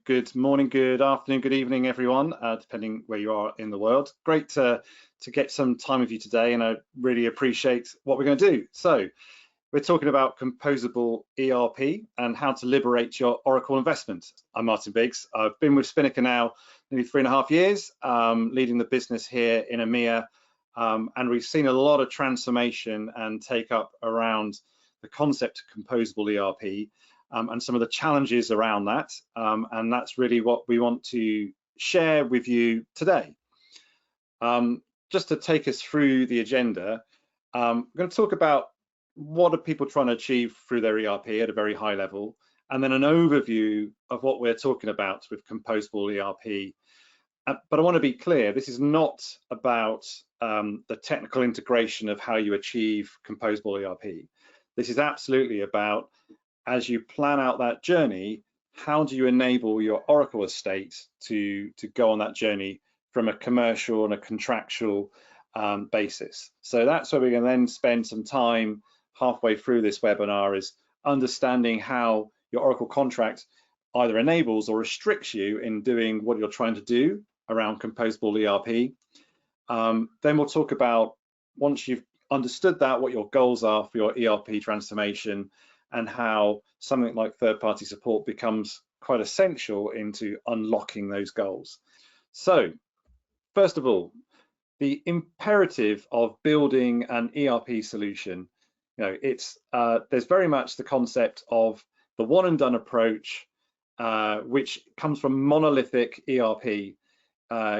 Good morning, good afternoon, good evening, everyone, depending where you are in the world. Great to get some time with you today, and I really appreciate what we're going to do. So we're talking about composable ERP and how to liberate your Oracle investment. I'm Martin Biggs. I've been with Spinnaker now nearly 3.5 years, leading the business here in EMEA, and we've seen a lot of transformation and take up around the concept of composable ERP. And some of the challenges around that, and that's really what we want to share with you today. Just to take us through the agenda, we're going to talk about what are people trying to achieve through their ERP at a very high level, and then an overview of what we're talking about with composable ERP. But I want to be clear, this is not about the technical integration of how you achieve composable ERP. This is absolutely about, as you plan out that journey, how do you enable your Oracle estate to go on that journey from a commercial and a contractual basis? So that's where we're going to then spend some time halfway through this webinar, is understanding how your Oracle contract either enables or restricts you in doing what you're trying to do around composable ERP. Then we'll talk about, once you've understood that, what your goals are for your ERP transformation, and how something like third-party support becomes quite essential into unlocking those goals. So, first of all, the imperative of building an ERP solution, there's very much the concept of the one and done approach, which comes from monolithic ERP,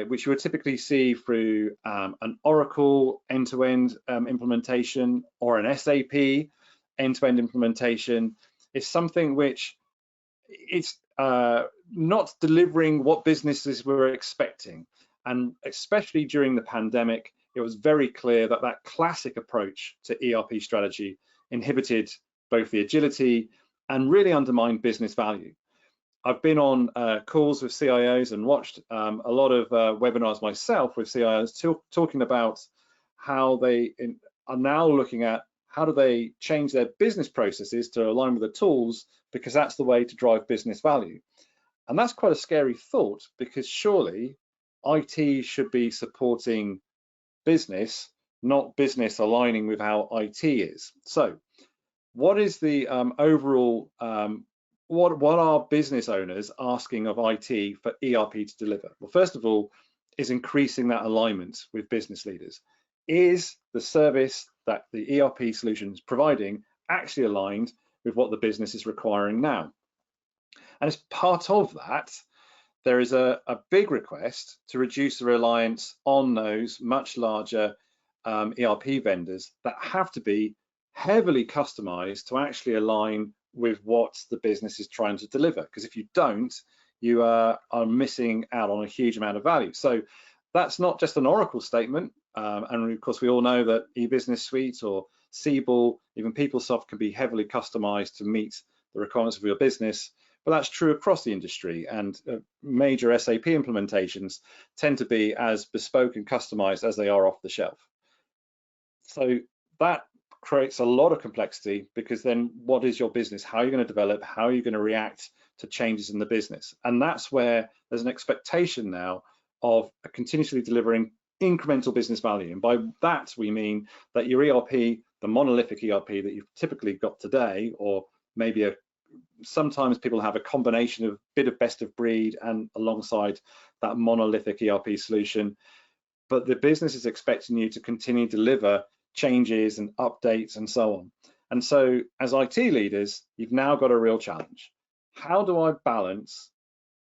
which you would typically see through an Oracle end-to-end implementation or an SAP end-to-end implementation. Is something which it's not delivering what businesses were expecting. And especially during the pandemic, it was very clear that that classic approach to ERP strategy inhibited both the agility and really undermined business value. I've been on calls with CIOs and watched a lot of webinars myself with CIOs talking about how they are now looking at how do they change their business processes to align with the tools, because that's the way to drive business value. And that's quite a scary thought, because surely IT should be supporting business, not business aligning with how IT is. So what is the overall, what are business owners asking of IT for ERP to deliver? Well, first of all, is increasing that alignment with business leaders. Is the service that the ERP solution is providing actually aligned with what the business is requiring now? And as part of that, there is a big request to reduce the reliance on those much larger ERP vendors that have to be heavily customized to actually align with what the business is trying to deliver. Because if you don't, you are missing out on a huge amount of value. So that's not just an Oracle statement. And of course, we all know that eBusiness Suite or Siebel, even PeopleSoft, can be heavily customized to meet the requirements of your business. But that's true across the industry, and major SAP implementations tend to be as bespoke and customized as they are off the shelf. So that creates a lot of complexity, because then what is your business? How are you going to develop? How are you going to react to changes in the business? And that's where there's an expectation now of continuously delivering incremental business value. And by that, we mean that your ERP, the monolithic ERP that you've typically got today, or maybe sometimes people have a combination of bit of best of breed and alongside that monolithic ERP solution, but the business is expecting you to continue to deliver changes and updates and so on. And so as IT leaders, you've now got a real challenge. How do I balance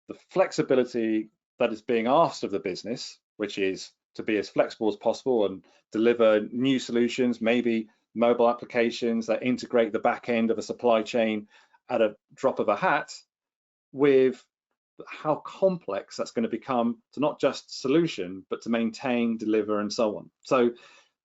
the flexibility that is being asked of the business, which is to be as flexible as possible and deliver new solutions, maybe mobile applications that integrate the back end of a supply chain at a drop of a hat, with how complex that's going to become to not just solution, but to maintain, deliver, and so on. So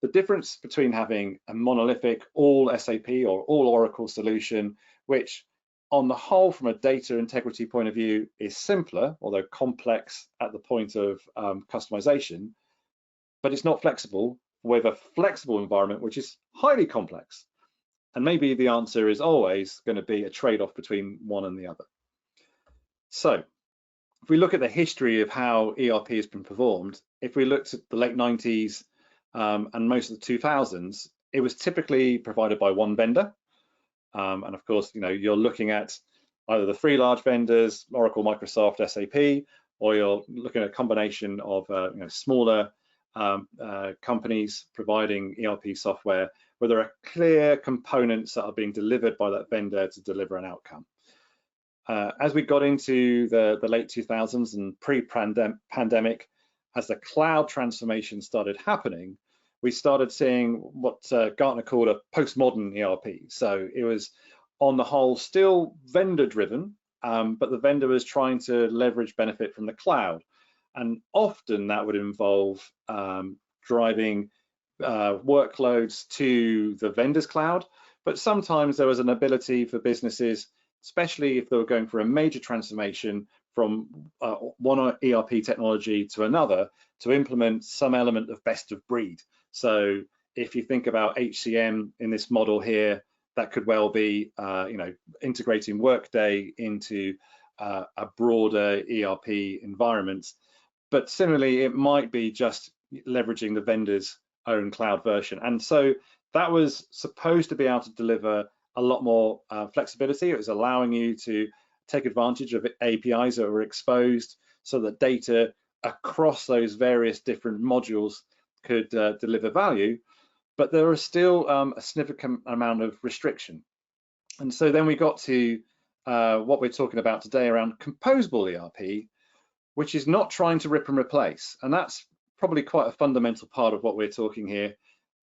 the difference between having a monolithic all SAP or all Oracle solution, which on the whole, from a data integrity point of view, is simpler, although complex at the point of customization, but it's not flexible, with a flexible environment which is highly complex. And maybe the answer is always going to be a trade-off between one and the other. So if we look at the history of how ERP has been performed, if we looked at the late 90s and most of the 2000s, it was typically provided by one vendor. And of course, you're looking at either the three large vendors, Oracle, Microsoft, SAP, or you're looking at a combination of smaller companies providing ERP software where there are clear components that are being delivered by that vendor to deliver an outcome. As we got into the late 2000s and pre-pandemic, as the cloud transformation started happening, we started seeing what Gartner called a postmodern ERP. So it was, on the whole, still vendor-driven, but the vendor was trying to leverage benefit from the cloud. And often that would involve driving workloads to the vendor's cloud, but sometimes there was an ability for businesses, especially if they were going for a major transformation from one ERP technology to another, to implement some element of best of breed. So if you think about HCM in this model here, that could well be integrating Workday into a broader ERP environment. But similarly, it might be just leveraging the vendor's own cloud version. And so that was supposed to be able to deliver a lot more flexibility. It was allowing you to take advantage of APIs that were exposed so that data across those various different modules could deliver value, but there was still a significant amount of restriction. And so then we got to what we're talking about today around composable ERP, which is not trying to rip and replace. And that's probably quite a fundamental part of what we're talking here.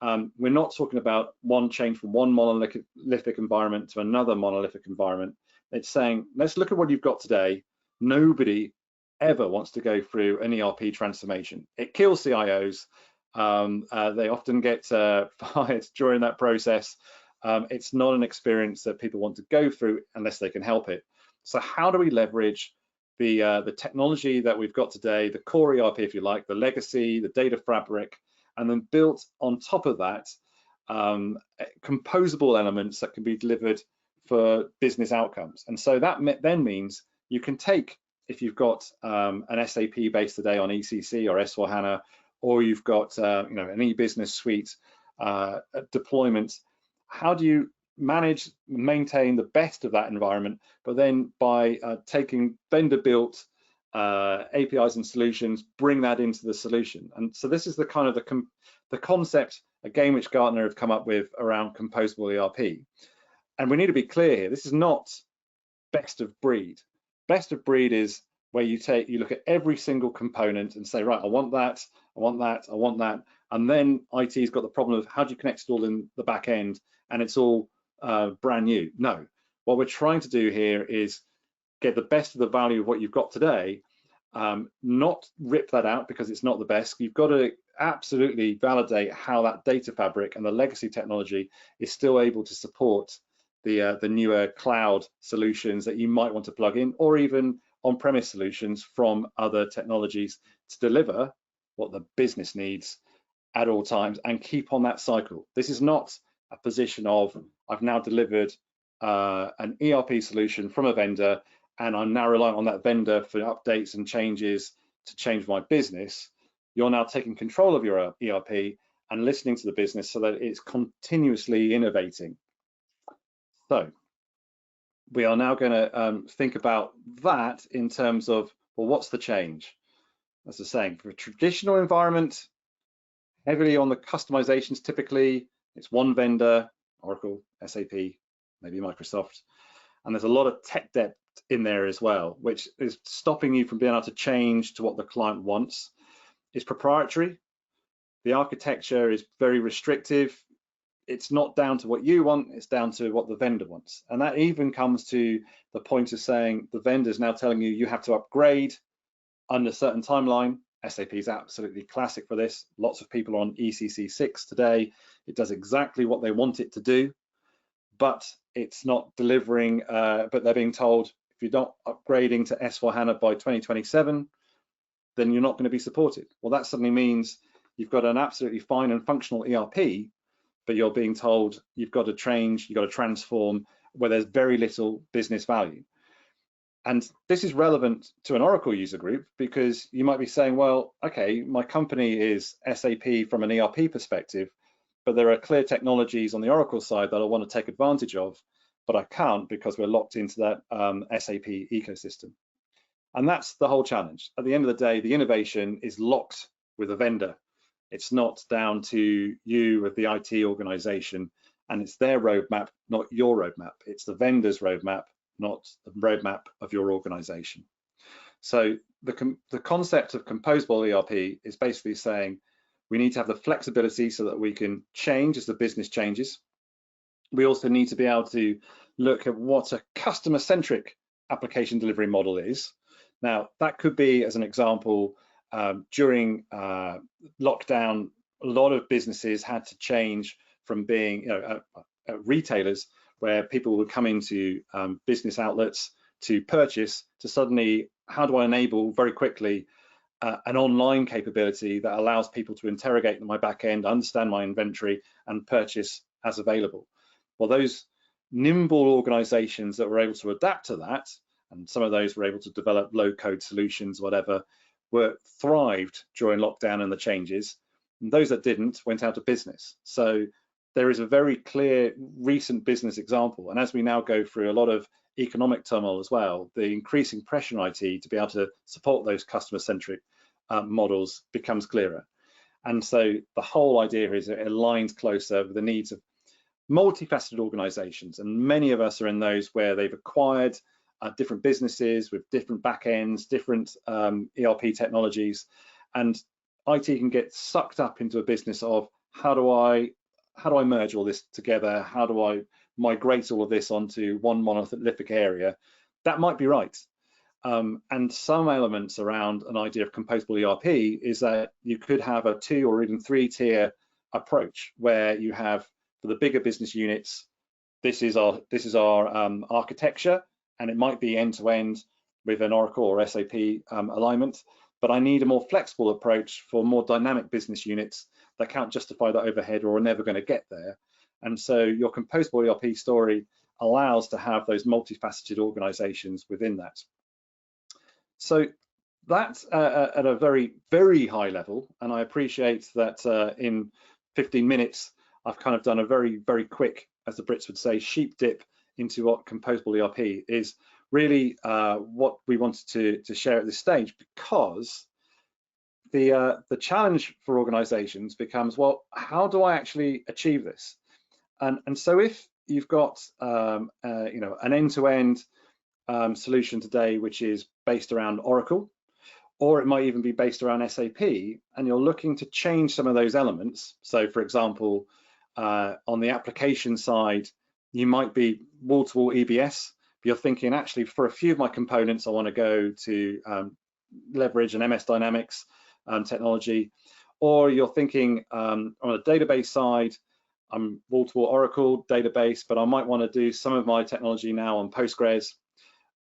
We're not talking about one change from one monolithic environment to another monolithic environment. It's saying, let's look at what you've got today. Nobody ever wants to go through an ERP transformation. It kills CIOs. They often get fired during that process. It's not an experience that people want to go through unless they can help it. So how do we leverage the technology that we've got today, the core ERP, if you like, the legacy, the data fabric, and then built on top of that composable elements that can be delivered for business outcomes? And so that then means you can take, if you've got an SAP based today on ECC or S4HANA, or you've got an e-business suite deployment, how do you manage, maintain the best of that environment, but then by taking vendor-built APIs and solutions, bring that into the solution? And so this is the kind of the concept, again, which Gartner have come up with around composable ERP. And we need to be clear here, this is not best of breed. Best of breed is where you look at every single component and say, right, I want that, I want that, I want that. And then IT's got the problem of how do you connect it all in the back end and it's all brand new. No, what we're trying to do here is get the best of the value of what you've got today, not rip that out because it's not the best. You've got to absolutely validate how that data fabric and the legacy technology is still able to support the newer cloud solutions that you might want to plug in, or even on-premise solutions from other technologies to deliver what the business needs at all times and keep on that cycle. This is not a position of, I've now delivered an ERP solution from a vendor and I'm now relying on that vendor for updates and changes to change my business. You're now taking control of your ERP and listening to the business so that it's continuously innovating. So we are now going to think about that in terms of, well, what's the change? As I was saying, for a traditional environment, heavily on the customizations, typically it's one vendor, Oracle, SAP, maybe Microsoft, and there's a lot of tech debt in there as well, which is stopping you from being able to change to what the client wants. It's proprietary. The architecture is very restrictive. It's not down to what you want, it's down to what the vendor wants. And that even comes to the point of saying the vendor is now telling you you have to upgrade under a certain timeline. SAP is absolutely classic for this. Lots of people are on ECC 6 today. It does exactly what they want it to do, but it's not delivering, but they're being told if you're not upgrading to S4HANA by 2027, then you're not going to be supported. Well, that suddenly means you've got an absolutely fine and functional ERP, but you're being told you've got to change, you've got to transform, where there's very little business value. And this is relevant to an Oracle user group because you might be saying, well, okay, my company is SAP from an ERP perspective, but there are clear technologies on the Oracle side that I want to take advantage of, but I can't because we're locked into that SAP ecosystem. And that's the whole challenge. At the end of the day, the innovation is locked with a vendor. It's not down to you of the IT organization, and it's their roadmap, not your roadmap. It's the vendor's roadmap, not the roadmap of your organization. So the concept of composable ERP is basically saying we need to have the flexibility so that we can change as the business changes. We also need to be able to look at what a customer-centric application delivery model is. Now, that could be, as an example, during lockdown, a lot of businesses had to change from being retailers where people would come into business outlets to purchase to suddenly, how do I enable very quickly an online capability that allows people to interrogate my back end, understand my inventory, and purchase as available. Well, those nimble organizations that were able to adapt to that, and some of those were able to develop low-code solutions, whatever, were thrived during lockdown and the changes. And those that didn't went out of business. So there is a very clear recent business example. And as we now go through a lot of economic turmoil as well, the increasing pressure on IT to be able to support those customer-centric models becomes clearer. And so the whole idea is it aligns closer with the needs of multifaceted organizations. And many of us are in those where they've acquired different businesses with different backends, different ERP technologies, and IT can get sucked up into a business of how do I merge all this together? How do I migrate all of this onto one monolithic area? That might be right. And some elements around an idea of composable ERP is that you could have a 2 or even 3-tier approach where you have, for the bigger business units, this is our architecture, and it might be end-to-end with an Oracle or SAP alignment, but I need a more flexible approach for more dynamic business units that can't justify that overhead or are never going to get there. And so your composable ERP story allows to have those multifaceted organizations within that. So that's at a very, very high level, and I appreciate that in 15 minutes, I've kind of done a very, very quick, as the Brits would say, sheep dip into what composable ERP is. Really what we wanted to share at this stage, because the challenge for organizations becomes, well, how do I actually achieve this? And so if you've got an end-to-end solution today which is based around Oracle, or it might even be based around SAP, and you're looking to change some of those elements. So for example, on the application side, you might be wall-to-wall EBS, but you're thinking, actually, for a few of my components, I want to go to leverage an MS Dynamics technology. Or you're thinking on a database side, I'm wall-to-wall Oracle database, but I might want to do some of my technology now on Postgres.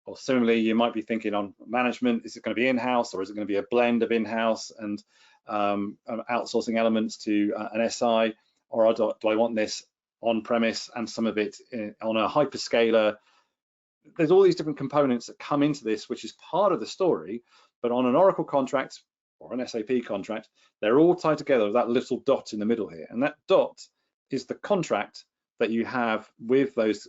Or similarly, you might be thinking on management, is it going to be in-house, or is it going to be a blend of in-house and outsourcing elements to an SI, or do I want this on-premise and some of it on a hyperscaler? There's all these different components that come into this, which is part of the story, but on an Oracle contract or an SAP contract, they're all tied together with that little dot in the middle here. And that dot is the contract that you have with those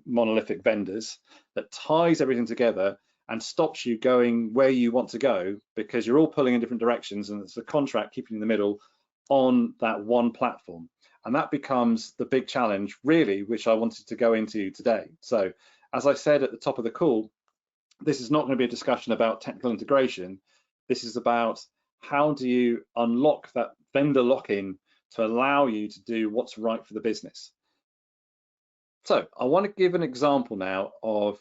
monolithic vendors that ties everything together and stops you going where you want to go, because you're all pulling in different directions, and it's the contract keeping you in the middle on that one platform. And that becomes the big challenge, really, which I wanted to go into today. So as I said at the top of the call, this is not going to be a discussion about technical integration. This is about how do you unlock that vendor lock-in to allow you to do what's right for the business. So I want to give an example now of,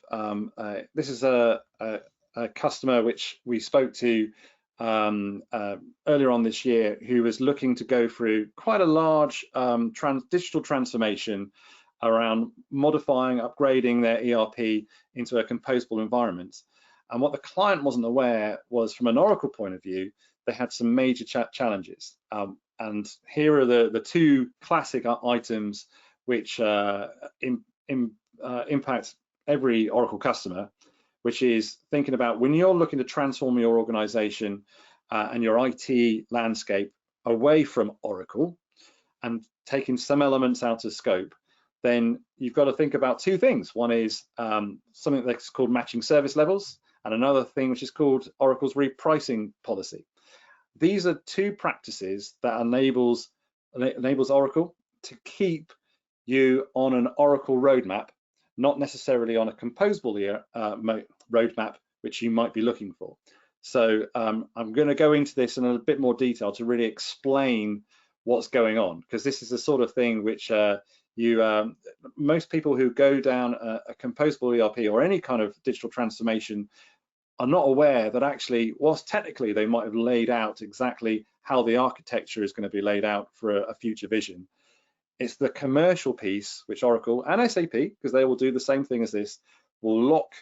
this is a customer which we spoke to earlier on this year, who was looking to go through quite a large digital transformation around modifying, upgrading their ERP into a composable environment. And what the client wasn't aware was, from an Oracle point of view, they had some major challenges. And here are the two classic items which impact every Oracle customer, which is thinking about when you're looking to transform your organization and your IT landscape away from Oracle and taking some elements out of scope, then you've got to think about two things. One is something that's called matching service levels, and another thing which is called Oracle's repricing policy. These are two practices that enables Oracle to keep you on an Oracle roadmap, not necessarily on a composable roadmap, which you might be looking for. So I'm going to go into this in a bit more detail to really explain what's going on, because this is the sort of thing which most people who go down a composable ERP or any kind of digital transformation are not aware that actually, whilst technically they might have laid out exactly how the architecture is going to be laid out for a future vision, it's the commercial piece which Oracle and SAP, because they will do the same thing as this, will lock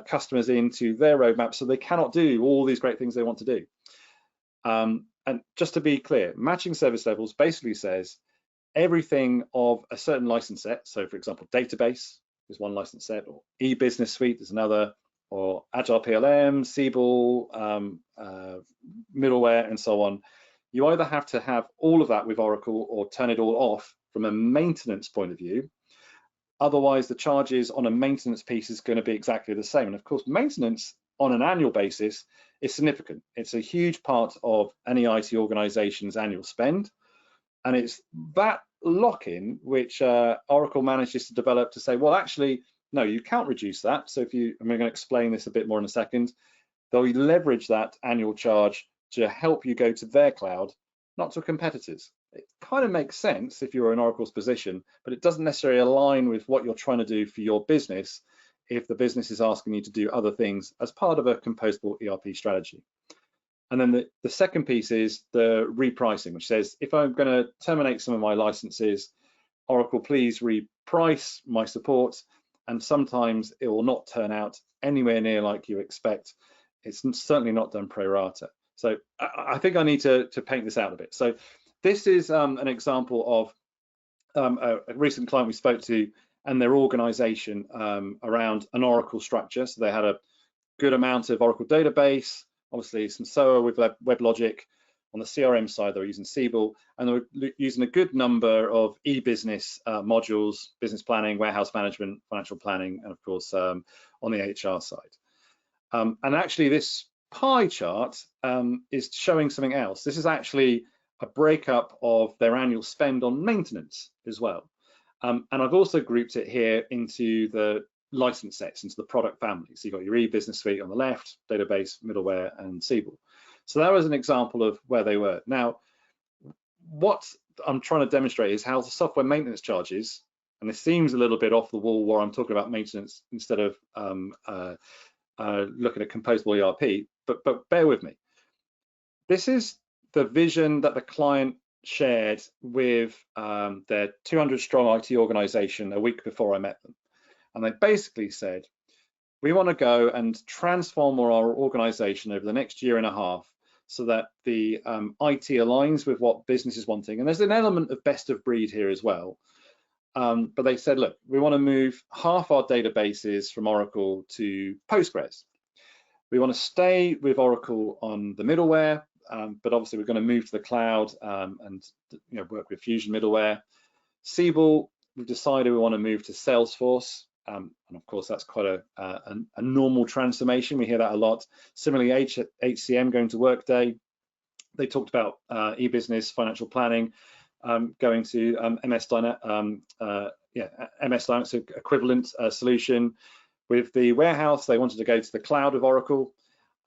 customers into their roadmap so they cannot do all these great things they want to do. And just to be clear, matching service levels basically says everything of a certain license set. So for example, database is one license set, or e-business suite is another, or Agile PLM, Siebel, middleware, and so on. You either have to have all of that with Oracle or turn it all off from a maintenance point of view. Otherwise, the charges on a maintenance piece is going to be exactly the same. And of course, maintenance on an annual basis is significant. It's a huge part of any IT organization's annual spend. And it's that lock-in which Oracle manages to develop to say, well, actually, no, you can't reduce that. So if you, and we're going to explain this a bit more in a second, they'll leverage that annual charge to help you go to their cloud, not to competitors. It kind of makes sense if you're in Oracle's position, but it doesn't necessarily align with what you're trying to do for your business if the business is asking you to do other things as part of a composable ERP strategy. And then the second piece is the repricing, which says, if I'm going to terminate some of my licenses, Oracle, please reprice my support. And sometimes it will not turn out anywhere near like you expect. It's certainly not done pro rata. So I think I need to paint this out a bit. So this is an example of a recent client we spoke to and their organization around an Oracle structure. So they had a good amount of Oracle database, obviously some SOA with WebLogic. On the CRM side, they were using Siebel, and they were using a good number of e-business modules, business planning, warehouse management, financial planning, and of course on the HR side. And actually this pie chart is showing something else. This is actually a breakup of their annual spend on maintenance as well. And I've also grouped it here into the license sets, into the product family. So you've got your e-business suite on the left, database, middleware, and Siebel. So that was an example of where they were. Now, what I'm trying to demonstrate is how the software maintenance charges, and this seems a little bit off the wall where I'm talking about maintenance instead of looking at composable ERP, but bear with me. This is the vision that the client shared with their 200 strong IT organization a week before I met them. And they basically said, we want to go and transform our organization over the next year and a half so that the IT aligns with what business is wanting. And there's an element of best of breed here as well. But they said, look, we want to move half our databases from Oracle to Postgres. We want to stay with Oracle on the middleware, but obviously we're going to move to the cloud and work with Fusion middleware. Siebel, we've decided we want to move to Salesforce. And of course, that's quite a normal transformation. We hear that a lot. Similarly, HCM going to Workday. They talked about e-business, financial planning, going to MS Dynamics equivalent solution. With the warehouse, they wanted to go to the cloud of Oracle.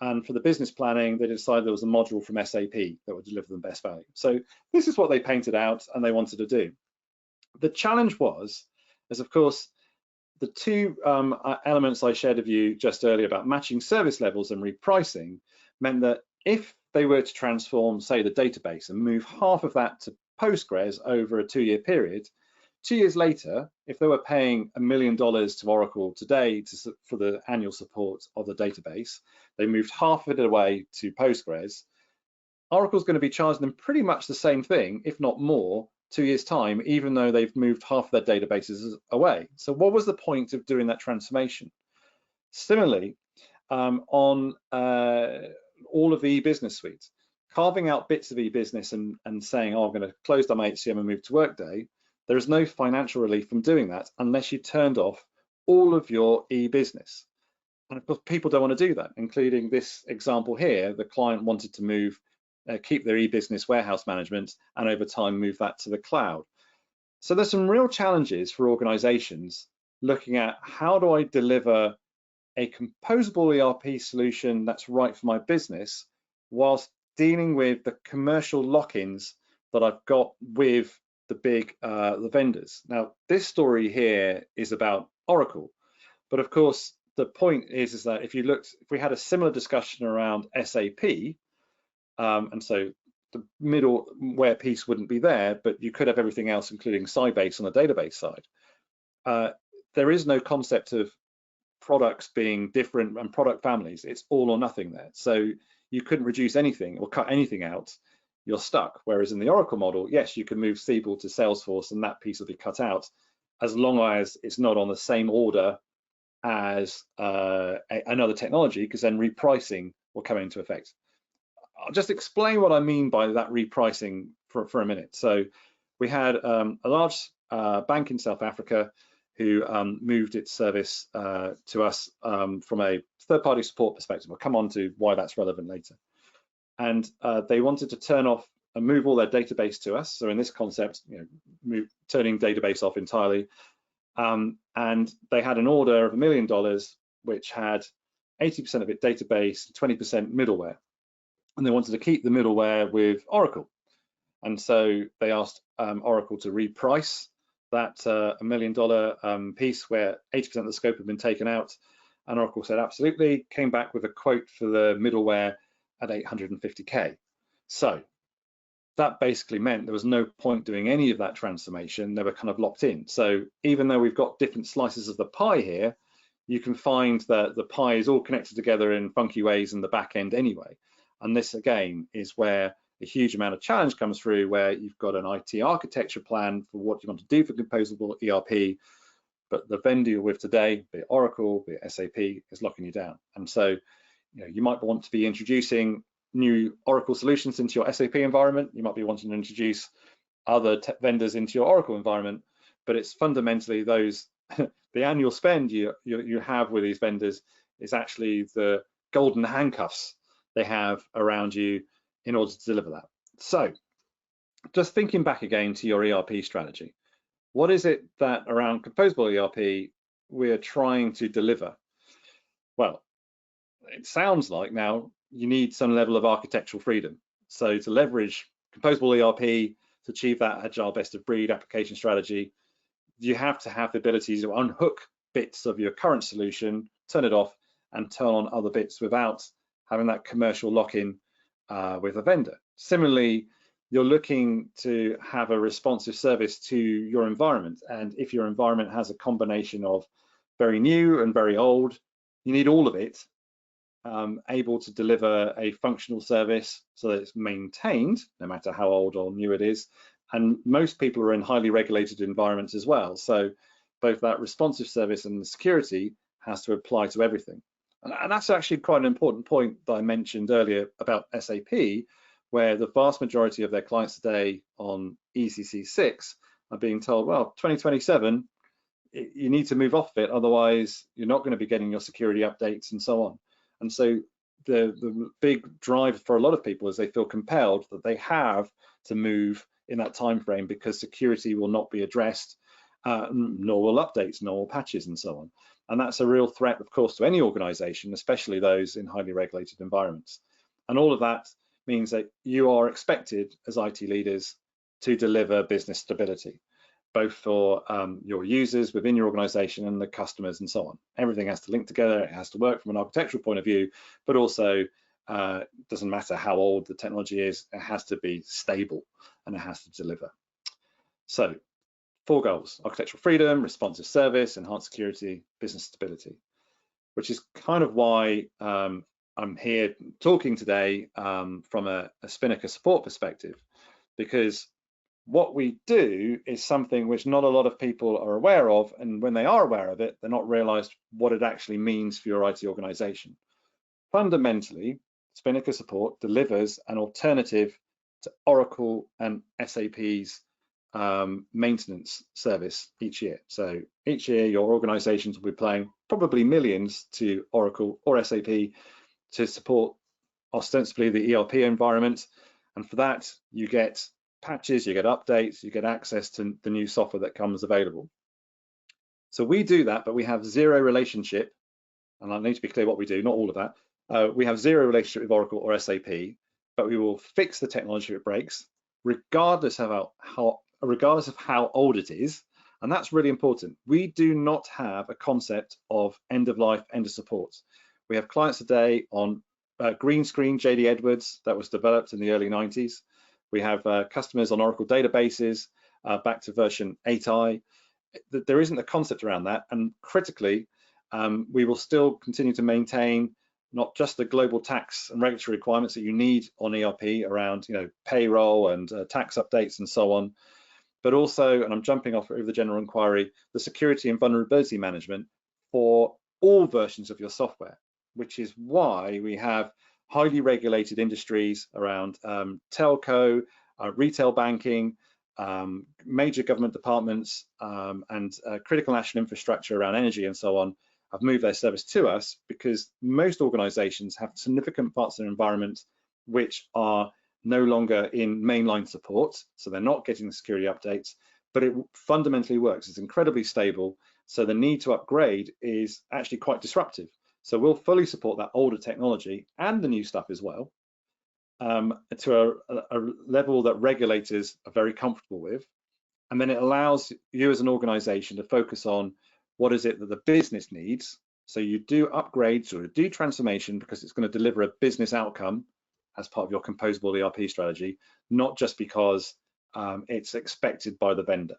And for the business planning, they decided there was a module from SAP that would deliver them best value. So this is what they painted out and they wanted to do. The challenge was, of course, the two elements I shared with you just earlier about matching service levels and repricing meant that if they were to transform, say, the database and move half of that to Postgres over a 2-year period, 2 years later, if they were paying $1 million to Oracle today for the annual support of the database, they moved half of it away to Postgres, Oracle's going to be charging them pretty much the same thing, if not more, 2 years' time, even though they've moved half their databases away. So what was the point of doing that transformation? Similarly, on all of the e-business suites, carving out bits of e-business and saying, oh, I'm going to close down my HCM and move to Workday, there is no financial relief from doing that unless you turned off all of your e-business. And of course, people don't want to do that, including this example here. The client wanted to move, keep their e-business warehouse management, and over time move that to the cloud. So there's some real challenges for organizations looking at how do I deliver a composable ERP solution that's right for my business whilst dealing with the commercial lock-ins that I've got with the vendors. Now, this story here is about Oracle, but of course, the point is that if we had a similar discussion around SAP, and so the middleware piece wouldn't be there, but you could have everything else, including Sybase on the database side. There is no concept of products being different and product families. It's all or nothing there. So you couldn't reduce anything or cut anything out. You're stuck. Whereas in the Oracle model, yes, you can move Siebel to Salesforce and that piece will be cut out as long as it's not on the same order as another technology, because then repricing will come into effect. I'll just explain what I mean by that repricing for a minute. So we had a large bank in South Africa who moved its service to us from a third-party support perspective. We'll come on to why that's relevant later. And they wanted to turn off and move all their database to us. So in this concept, turning database off entirely. And they had an order of $1 million, which had 80% of it database, 20% middleware. And they wanted to keep the middleware with Oracle. And so they asked Oracle to reprice that $1 million piece where 80% of the scope had been taken out. And Oracle said, absolutely, came back with a quote for the middleware at $850K. So that basically meant there was no point doing any of that transformation. They were kind of locked in. So even though we've got different slices of the pie here, you can find that the pie is all connected together in funky ways in the back end anyway. And this again is where a huge amount of challenge comes through, where you've got an IT architecture plan for what you want to do for composable ERP, but the vendor you're with today, be it Oracle, be it SAP, is locking you down. And so you might want to be introducing new Oracle solutions into your SAP environment. You might be wanting to introduce other vendors into your Oracle environment, but it's fundamentally those the annual spend you have with these vendors is actually the golden handcuffs they have around you in order to deliver that. So just thinking back again to your ERP strategy, what is it that around composable ERP we're trying to deliver? Well, it sounds like now you need some level of architectural freedom. So to leverage composable ERP to achieve that agile best of breed application strategy, you have to have the ability to unhook bits of your current solution, turn it off, and turn on other bits without having that commercial lock-in with a vendor. Similarly, you're looking to have a responsive service to your environment. And if your environment has a combination of very new and very old, you need all of it able to deliver a functional service so that it's maintained, no matter how old or new it is. And most people are in highly regulated environments as well. So both that responsive service and the security has to apply to everything. And that's actually quite an important point that I mentioned earlier about SAP, where the vast majority of their clients today on ECC 6 are being told, well, 2027, you need to move off it, otherwise you're not going to be getting your security updates and so on. And so the big drive for a lot of people is they feel compelled that they have to move in that time frame because security will not be addressed, nor will updates, nor will patches and so on. And that's a real threat, of course, to any organization, especially those in highly regulated environments. And all of that means that you are expected as IT leaders to deliver business stability, both for your users within your organization and the customers and so on. Everything has to link together, it has to work from an architectural point of view, but also doesn't matter how old the technology is, it has to be stable and it has to deliver. So 4 goals: architectural freedom, responsive service, enhanced security, business stability, which is kind of why I'm here talking today from a Spinnaker Support perspective, because What we do is something which not a lot of people are aware of, and when they are aware of it, they're not realized what it actually means for your IT organization. Fundamentally, Spinnaker Support delivers an alternative to Oracle and SAP's maintenance service each year. So each year, your organizations will be paying probably millions to Oracle or SAP to support ostensibly the ERP environment. And for that, you get patches, you get updates, you get access to the new software that comes available. So we do that, but we have zero relationship, and I need to be clear what we do, not all of that. We have zero relationship with Oracle or SAP, but we will fix the technology if it breaks, regardless of how old it is. And that's really important. We do not have a concept of end of life, end of support. We have clients today on green screen JD Edwards that was developed in the early 90s. We have customers on Oracle databases back to version 8i. There isn't a concept around that, and critically, we will still continue to maintain not just the global tax and regulatory requirements that you need on ERP around, payroll and tax updates and so on, but also, and I'm jumping off over the general inquiry, the security and vulnerability management for all versions of your software, which is why we have highly regulated industries around telco, retail banking, major government departments, and critical national infrastructure around energy and so on have moved their service to us, because most organizations have significant parts of their environment which are no longer in mainline support, so they're not getting the security updates, but it fundamentally works. It's incredibly stable, so the need to upgrade is actually quite disruptive. So we'll fully support that older technology and the new stuff as well, to a level that regulators are very comfortable with. And then it allows you as an organization to focus on what is it that the business needs. So you do upgrades or do transformation because it's going to deliver a business outcome as part of your composable ERP strategy, not just because it's expected by the vendor.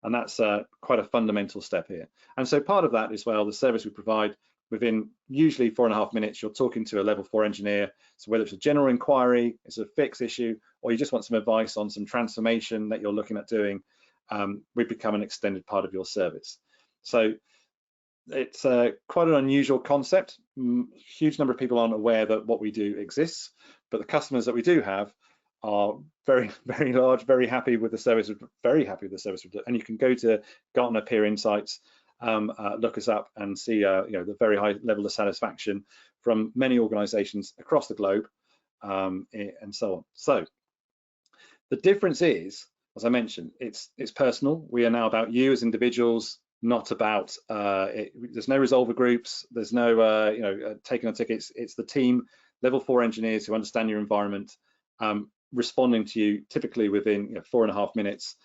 And that's quite a fundamental step here. And so part of that as well, the service we provide, within usually 4.5 minutes, you're talking to a level 4 engineer. So whether it's a general inquiry, it's a fix issue, or you just want some advice on some transformation that you're looking at doing, we become an extended part of your service. So it's quite an unusual concept. Huge number of people aren't aware that what we do exists, but the customers that we do have are very, very large, very happy with the service, very happy with the service. And you can go to Gartner Peer Insights, look us up and see the very high level of satisfaction from many organizations across the globe, and so on. So the difference is, as I mentioned, it's personal. We are now about you as individuals, not about there's no resolver groups, there's no taking on tickets. It's the team, level 4 engineers who understand your environment, responding to you typically within 4.5 minutes,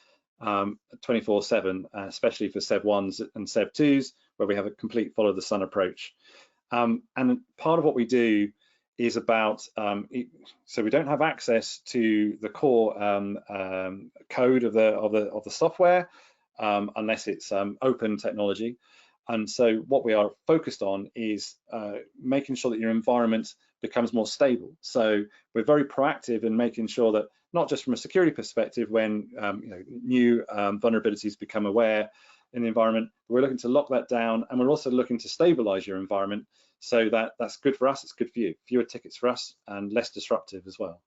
24/7, especially for Sev 1s and Sev 2s, where we have a complete follow the sun approach. And part of what we do is about, so we don't have access to the core code of the software unless it's open technology. And so what we are focused on is making sure that your environment becomes more stable. So we're very proactive in making sure that, not just from a security perspective, when new vulnerabilities become aware in the environment, we're looking to lock that down, and we're also looking to stabilize your environment so that that's good for us, it's good for you, fewer tickets for us and less disruptive as well.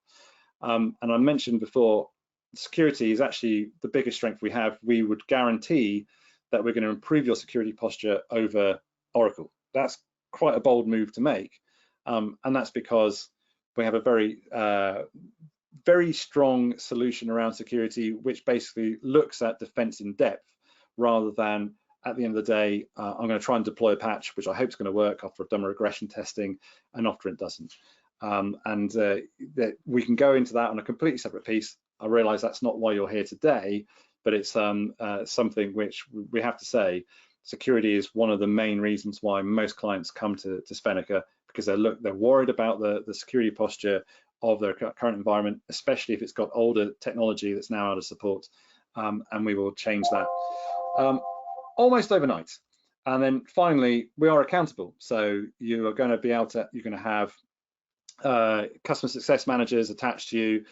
And I mentioned before, security is actually the biggest strength we have. We would guarantee that we're going to improve your security posture over Oracle. That's quite a bold move to make, and that's because we have a very strong solution around security, which basically looks at defense in depth, rather than at the end of the day, I'm going to try and deploy a patch, which I hope is going to work after I've done my regression testing, and after it doesn't. That we can go into that on a completely separate piece. I realize that's not why you're here today, but it's something which we have to say, security is one of the main reasons why most clients come to Spinnaker, because they're worried about the security posture of their current environment, especially if it's got older technology that's now out of support, and we will change that almost overnight. And then finally, we are accountable. So you are going to be able to, you're going to have customer success managers attached to you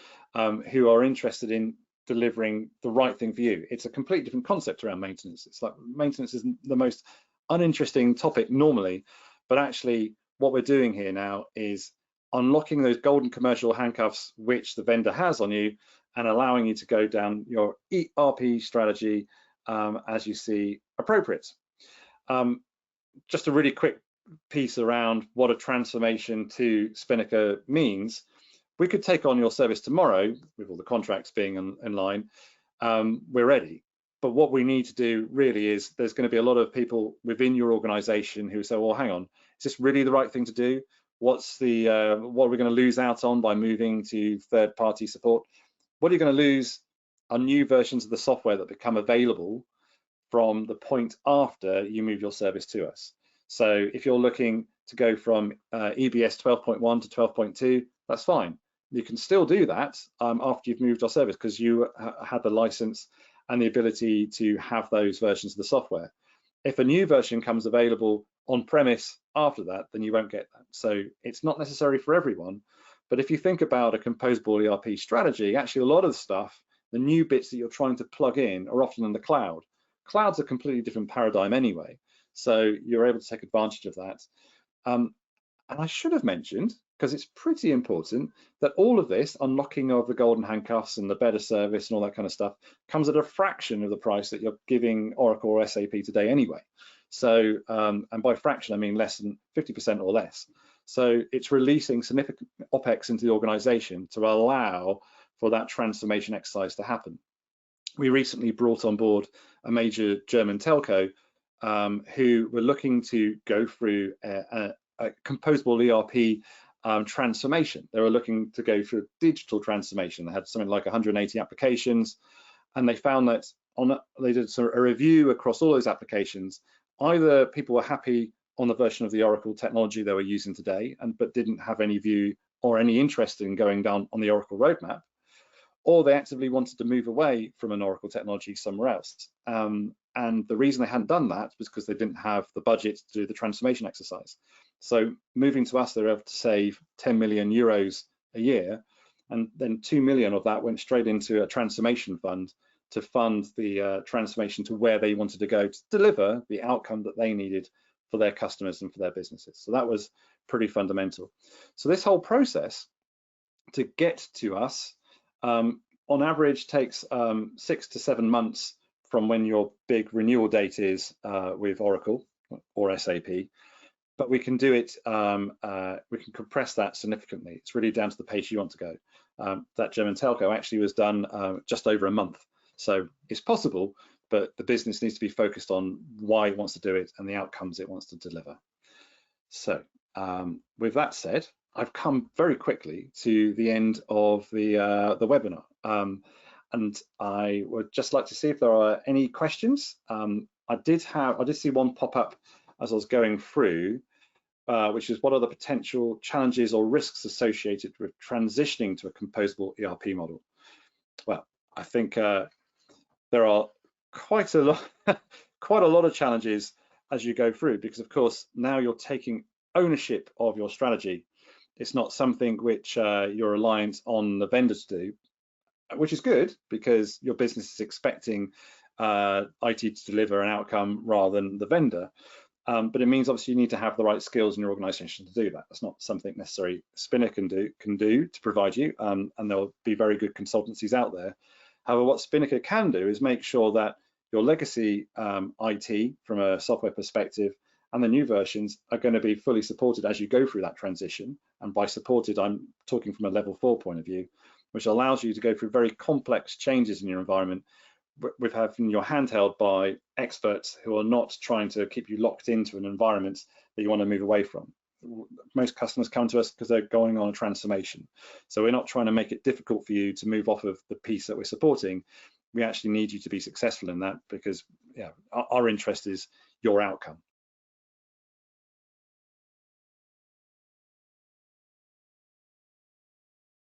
who are interested in delivering the right thing for you. It's a completely different concept around maintenance. It's like maintenance is the most uninteresting topic normally, but actually what we're doing here now is unlocking those golden commercial handcuffs which the vendor has on you and allowing you to go down your ERP strategy as you see appropriate. Just a really quick piece around what a transformation to Spinnaker means. We could take on your service tomorrow with all the contracts being in line. We're ready. But what we need to do really is there's going to be a lot of people within your organization who say, well, hang on, is this really the right thing to do? What are we going to lose out on by moving to third-party support? What are you going to lose on new versions of the software that become available from the point after you move your service to us? So if you're looking to go from EBS 12.1 to 12.2, that's fine. You can still do that after you've moved your service because you had the license and the ability to have those versions of the software. If a new version comes available on premise after that, then you won't get that. So it's not necessary for everyone. But if you think about a composable ERP strategy, actually a lot of the stuff, the new bits that you're trying to plug in are often in the cloud. Cloud's a completely different paradigm anyway. So you're able to take advantage of that. And I should have mentioned, because it's pretty important, that all of this unlocking of the golden handcuffs and the better service and all that kind of stuff comes at a fraction of the price that you're giving Oracle or SAP today anyway. So, and by fraction, I mean less than 50% or less. So it's releasing significant OPEX into the organization to allow for that transformation exercise to happen. We recently brought on board a major German telco who were looking to go through a composable ERP transformation. They were looking to go through a digital transformation. They had something like 180 applications, and they found that they did a review across all those applications. Either people were happy on the version of the Oracle technology they were using today, but didn't have any view or any interest in going down on the Oracle roadmap, or they actively wanted to move away from an Oracle technology somewhere else. And the reason they hadn't done that was because they didn't have the budget to do the transformation exercise. So moving to us, they were able to save 10 million euros a year, and then 2 million of that went straight into a transformation fund to fund the transformation to where they wanted to go to deliver the outcome that they needed for their customers and for their businesses. So that was pretty fundamental. So this whole process to get to us on average takes 6 to 7 months from when your big renewal date is with Oracle or SAP, but we can do it, we can compress that significantly. It's really down to the pace you want to go. That German telco actually was done just over a month. So it's possible, but the business needs to be focused on why it wants to do it and the outcomes it wants to deliver. So with that said, I've come very quickly to the end of the webinar. And I would just like to see if there are any questions. I did see one pop up as I was going through, which is what are the potential challenges or risks associated with transitioning to a composable ERP model? Well, I think there are quite a lot of challenges as you go through, because of course now you're taking ownership of your strategy. It's not something which you're reliant on the vendor to do, which is good because your business is expecting IT to deliver an outcome rather than the vendor. But it means obviously you need to have the right skills in your organization to do that. That's not something necessarily Spinnaker can do to provide you, and there'll be very good consultancies out there. However, what Spinnaker can do is make sure that your legacy IT from a software perspective and the new versions are going to be fully supported as you go through that transition. And by supported, I'm talking from a level 4 point of view, which allows you to go through very complex changes in your environment with having your hand held by experts who are not trying to keep you locked into an environment that you want to move away from. Most customers come to us because they're going on a transformation. So we're not trying to make it difficult for you to move off of the piece that we're supporting. We actually need you to be successful in that because our interest is your outcome.